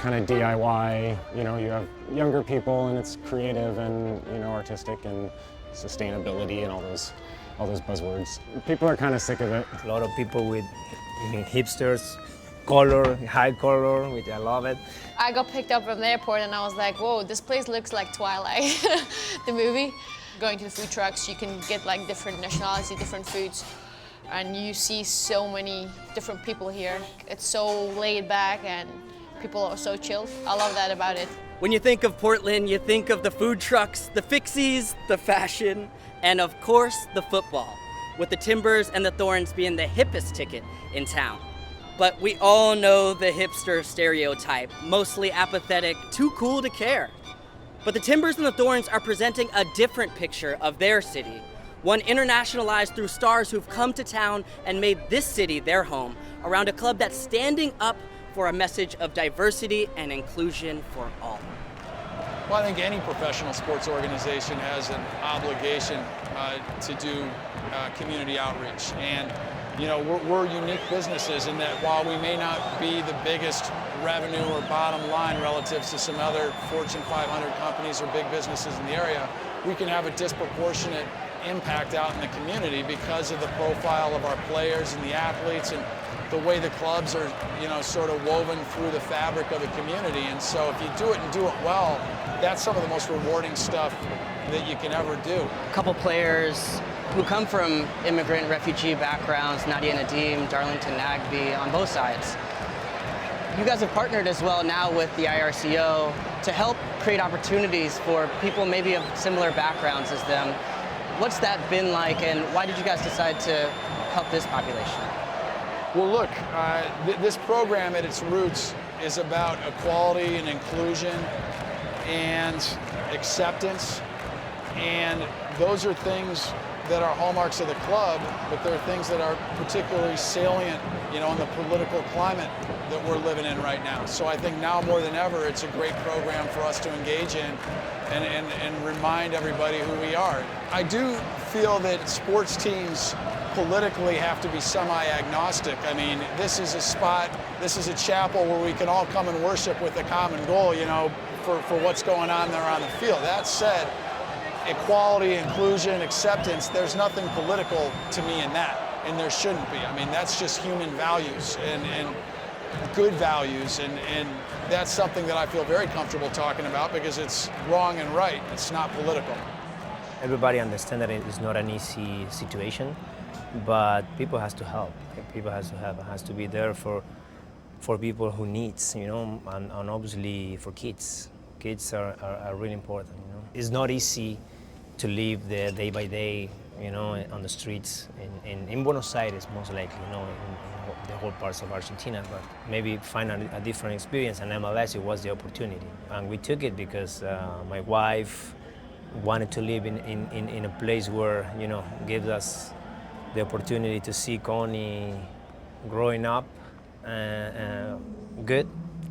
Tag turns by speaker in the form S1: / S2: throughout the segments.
S1: kind of DIY. You know, you have younger people, and it's creative and, you know, artistic and sustainability and all those buzzwords. People are kind of sick of it.
S2: A lot of people with hipsters, color, high color, which I love it.
S3: I got picked up from the airport and I was like, whoa, this place looks like Twilight, the movie. Going to the food trucks, you can get like different nationalities, different foods, and you see so many different people here. It's so laid back and people are so chilled. I love that about it.
S4: When you think of Portland, you think of the food trucks, the fixies, the fashion, and of course, the football, with the Timbers and the Thorns being the hippest ticket in town. But we all know the hipster stereotype, mostly apathetic, too cool to care. But the Timbers and the Thorns are presenting a different picture of their city, one internationalized through stars who've come to town and made this city their home, around a club that's standing up for a message of diversity and inclusion for all.
S5: Well, I think any professional sports organization has an obligation to do community outreach. And you know, we're unique businesses in that while we may not be the biggest revenue or bottom line relative to some other Fortune 500 companies or big businesses in the area, we can have a disproportionate impact out in the community because of the profile of our players and the athletes and the way the clubs are, you know, sort of woven through the fabric of the community. And so if you do it and do it well, that's some of the most rewarding stuff that you can ever do.
S6: A couple players who come from immigrant refugee backgrounds, Nadia Nadim, Darlington Nagby, on both sides. You guys have partnered as well now with the IRCO to help create opportunities for people maybe of similar backgrounds as them. What's that been like, and why did you guys decide to help this population?
S5: Well, look, this program at its roots is about equality and inclusion and acceptance, and those are things that are hallmarks of the club, but there are things that are particularly salient, you know, in the political climate that we're living in right now. So I think now more than ever, it's a great program for us to engage in and remind everybody who we are. I do feel that sports teams politically have to be semi-agnostic. I mean, this is a spot, this is a chapel where we can all come and worship with a common goal, you know, for what's going on there on the field. That said, equality, inclusion, acceptance, there's nothing political to me in that, and there shouldn't be. I mean, that's just human values and good values, and that's something that I feel very comfortable talking about because it's wrong and right. It's not political.
S2: Everybody understands that it's not an easy situation, but people has to help. People has to help. It has to be there for people who needs, you know, and obviously for kids. Kids are really important, you know. It's not easy to live the day by day, you know, on the streets in Buenos Aires, most likely, you know, in the whole parts of Argentina, but maybe find a different experience, and MLS, it was the opportunity. And we took it because my wife wanted to live in a place where, you know, gives us the opportunity to see Connie growing up good,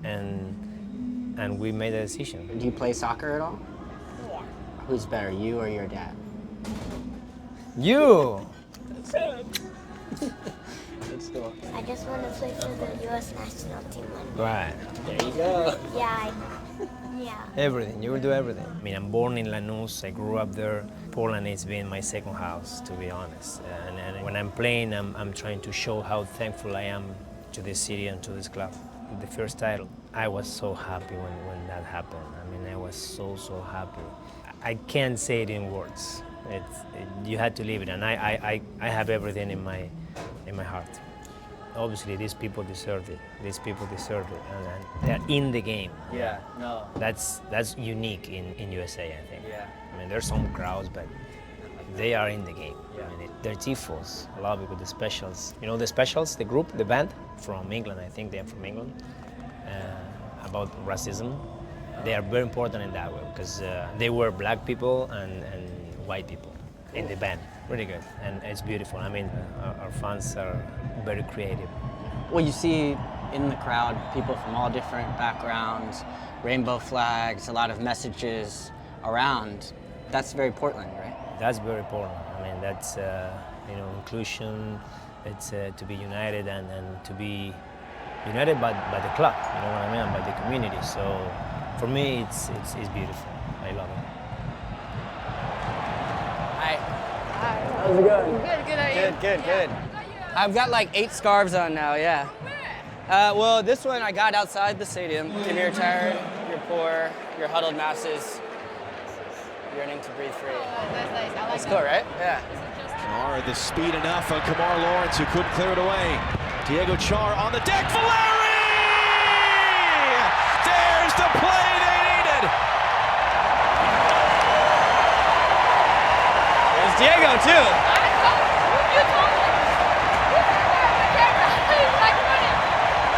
S2: and we made a decision.
S6: Do you play soccer at all?
S3: Yeah.
S6: Who's better, you or your dad?
S2: You!
S7: I just want to play for the U.S. national team.
S2: Right.
S6: There you go.
S7: Yeah, yeah.
S2: Everything, you will do everything. I mean, I'm born in Lanús, I grew up there. Portland has been my second house, to be honest. And when I'm playing, I'm trying to show how thankful I am to this city and to this club. The first title, I was so happy when that happened. I mean, I was so happy. I can't say it in words. You had to live it, and I have everything in my heart. Obviously, these people deserved it. These people deserved it, and they're in the game.
S6: Yeah, no.
S2: That's unique in USA, I think.
S6: Yeah.
S2: I mean, there's some crowds, but they are in the game.
S6: Yeah.
S2: I mean, they're tifos. A lot of people, the Specials. You know the Specials, the group, the band from England. I think they're from England. About racism, they are very important in that way because they were black people and white people in the band. Really good, and it's beautiful. I mean, our fans are very creative.
S6: Well, you see in the crowd people from all different backgrounds, rainbow flags, a lot of messages around. That's very Portland, right?
S2: That's very important. I mean, that's you know, inclusion. It's to be united and to be united by the club, you know what I mean, and by the community. So for me, it's beautiful. I love it.
S6: Hi.
S3: Hi.
S6: How's it going?
S3: Good, how are you?
S6: Good. I've got like 8 scarves on now, yeah. Well, this one I got outside the stadium. If you're tired, you're poor, you're huddled masses, yearning to breathe free.
S3: That's nice. I like
S6: That's cool, right? Yeah.
S8: Char, the speed enough on Kamar Lawrence, who couldn't clear it away. Diego Char on the deck, Valeri! There's the play they needed!
S6: There's Diego, too.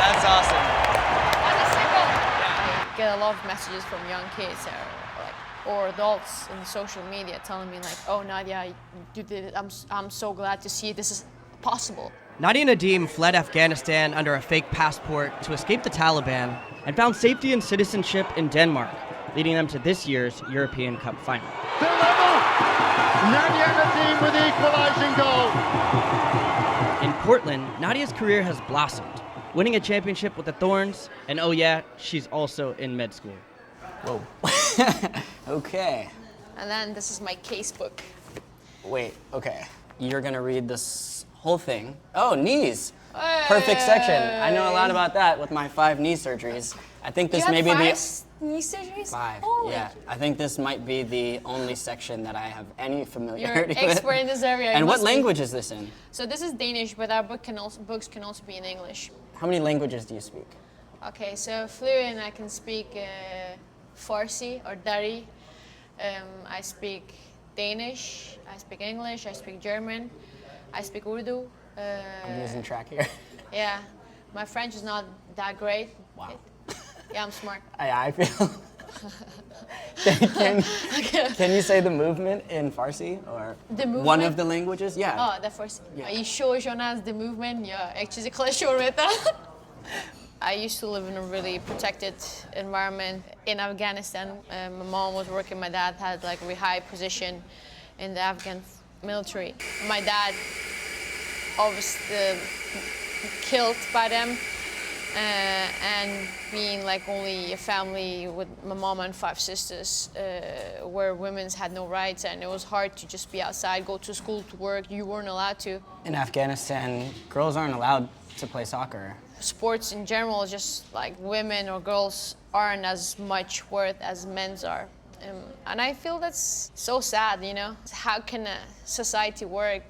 S6: That's awesome.
S3: I get a lot of messages from young kids or adults in social media telling me like, oh Nadia, you did it. I'm so glad to see this is possible.
S4: Nadia Nadim fled Afghanistan under a fake passport to escape the Taliban and found safety and citizenship in Denmark, leading them to this year's European Cup final.
S9: They're level! Nadia Nadim with the equalizing goal.
S4: In Portland, Nadia's career has blossomed, winning a championship with the Thorns, and oh yeah, she's also in med school.
S6: Whoa. Okay.
S3: And then this is my case book.
S6: Wait, okay. You're gonna read this whole thing. Oh, knees. Perfect section. I know a lot about that with my 5 knee surgeries. I think this may be the...
S3: knee surgeries?
S6: 5,
S3: Holy.
S6: yeah. I think this might be the only section that I have any familiarity
S3: You're
S6: with.
S3: expert in this area.
S6: And
S3: you
S6: what
S3: must be.
S6: language is this in?
S3: So this is Danish, but our books can also be in English.
S6: How many languages do you speak?
S3: Okay, so fluent, I can speak Farsi or Dari. I speak Danish, I speak English, I speak German, I speak Urdu.
S6: I'm losing track here.
S3: Yeah, my French is not that great.
S6: Wow.
S3: Yeah, I'm smart.
S6: I feel... can you say the movement in Farsi or
S3: The movement?
S6: one of the languages? Yeah.
S3: Oh, the first.
S6: Yeah.
S3: The movement. Yeah, actually, I used to live in a really protected environment in Afghanistan. My mom was working. My dad had like a really high position in the Afghan military. My dad obviously killed by them. And being like only a family with my mom and 5 sisters, where women had no rights, and it was hard to just be outside, go to school, to work. You weren't allowed to.
S6: In Afghanistan, girls aren't allowed to play soccer.
S3: Sports in general, just like women or girls aren't as much worth as men's are. And I feel that's so sad, you know? How can a society work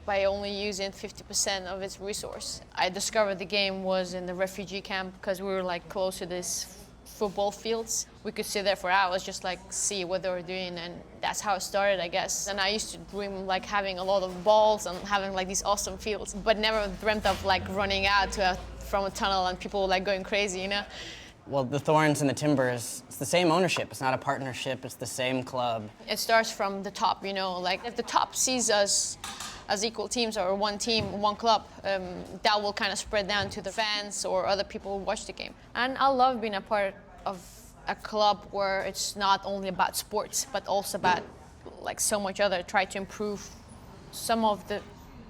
S3: by only using 50% of its resource? I discovered the game was in the refugee camp because we were like close to these football fields. We could sit there for hours, just like see what they were doing, and that's how it started, I guess. And I used to dream like having a lot of balls and having like these awesome fields, but never dreamt of like running out from a tunnel and people like going crazy, you know?
S6: Well, the Thorns and the Timbers, it's the same ownership. It's not a partnership, it's the same club.
S3: It starts from the top, you know, like if the top sees us as equal teams or one team, one club, that will kind of spread down to the fans or other people who watch the game. And I love being a part of a club where it's not only about sports, but also about like so much other, try to improve some of the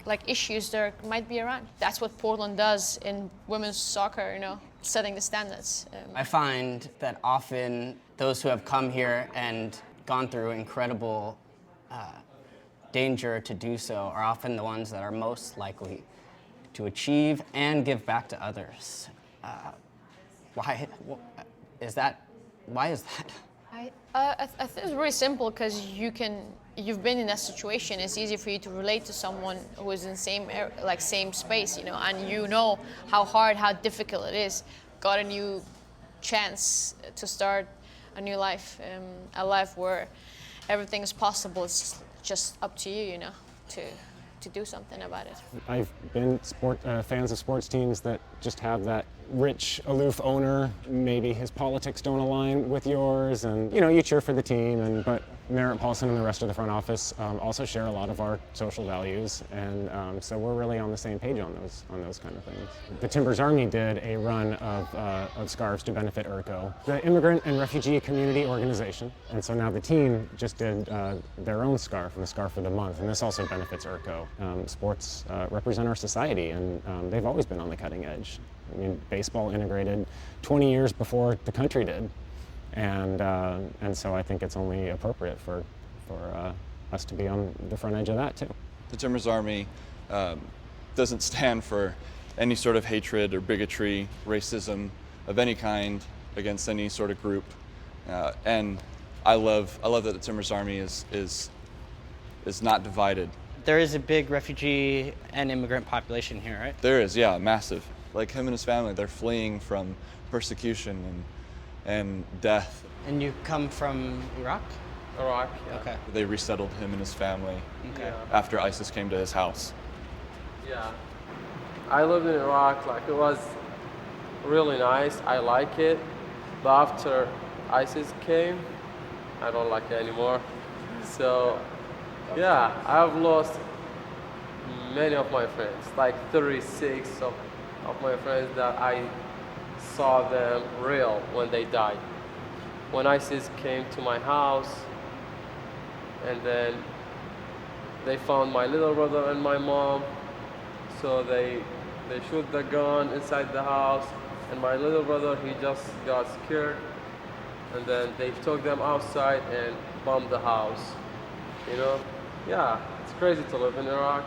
S3: like issues there might be around. That's what Portland does in women's soccer, you know, setting the standards.
S6: I find that often those who have come here and gone through incredible danger to do so are often the ones that are most likely to achieve and give back to others. Why is that?
S3: I think it's really simple because you've been in that situation. It's easy for you to relate to someone who is in same space, you know, and you know how hard, how difficult it is. Got a new chance to start a new life, a life where everything is possible. It's just up to you, you know, to do something about it.
S1: I've been fans of sports teams that just have that rich, aloof owner. Maybe his politics don't align with yours, and you know, you cheer for the team, but Merritt Paulson and the rest of the front office also share a lot of our social values, and so we're really on the same page on those kind of things. The Timbers Army did a run of scarves to benefit IRCO, the Immigrant and Refugee Community Organization, and so now the team just did their own scarf, and the Scarf of the Month, and this also benefits IRCO. Sports represent our society, and they've always been on the cutting edge. I mean, baseball integrated 20 years before the country did. And so I think it's only appropriate for us to be on the front edge of that too.
S10: The Timbers Army doesn't stand for any sort of hatred or bigotry, racism of any kind against any sort of group. And I love that the Timbers Army is not divided.
S6: There is a big refugee and immigrant population here, right?
S10: There is, yeah, massive. Like him and his family, they're fleeing from persecution and death.
S6: And you come from Iraq?
S11: Iraq, yeah.
S6: Okay.
S10: They resettled him and his family after ISIS came to his house.
S11: Yeah. I lived in Iraq, like it was really nice, I like it. But after ISIS came, I don't like it anymore. So, yeah, I've lost many of my friends, like 36 of my friends that I saw them real when they died. When ISIS came to my house, and then they found my little brother and my mom, so they shoot the gun inside the house, and my little brother, he just got scared, and then they took them outside and bombed the house. You know, yeah, it's crazy to live in Iraq.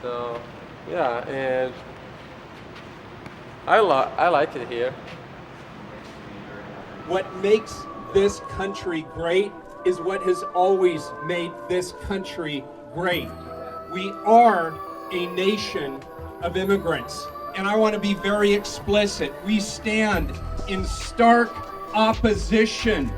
S11: So, yeah, and I like it here.
S12: What makes this country great is what has always made this country great. We are a nation of immigrants, and I want to be very explicit. We stand in stark opposition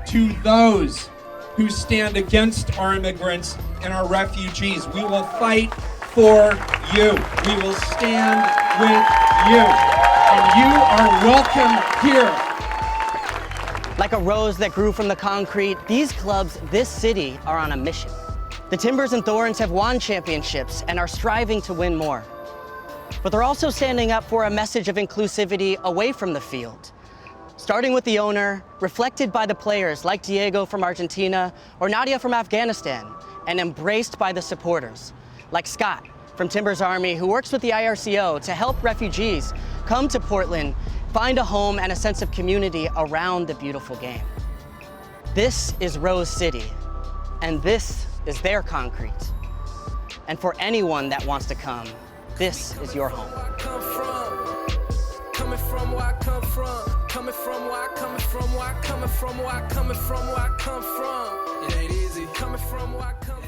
S12: to those who stand against our immigrants and our refugees. We will fight for you. We will stand with you. And you are welcome here.
S6: Like a rose that grew from the concrete, these clubs, this city, are on a mission. The Timbers and Thorns have won championships and are striving to win more. But they're also standing up for a message of inclusivity away from the field. Starting with the owner, reflected by the players like Diego from Argentina or Nadia from Afghanistan, and embraced by the supporters, like Scott from Timbers Army, who works with the IRCO to help refugees come to Portland, find a home and a sense of community around the beautiful game. This is Rose City, and this is their concrete. And for anyone that wants to come, this is your home.
S13: Coming from where I come from, coming from where I come from, where I come from, where I come from, where I come from. It ain't easy. Coming from where I come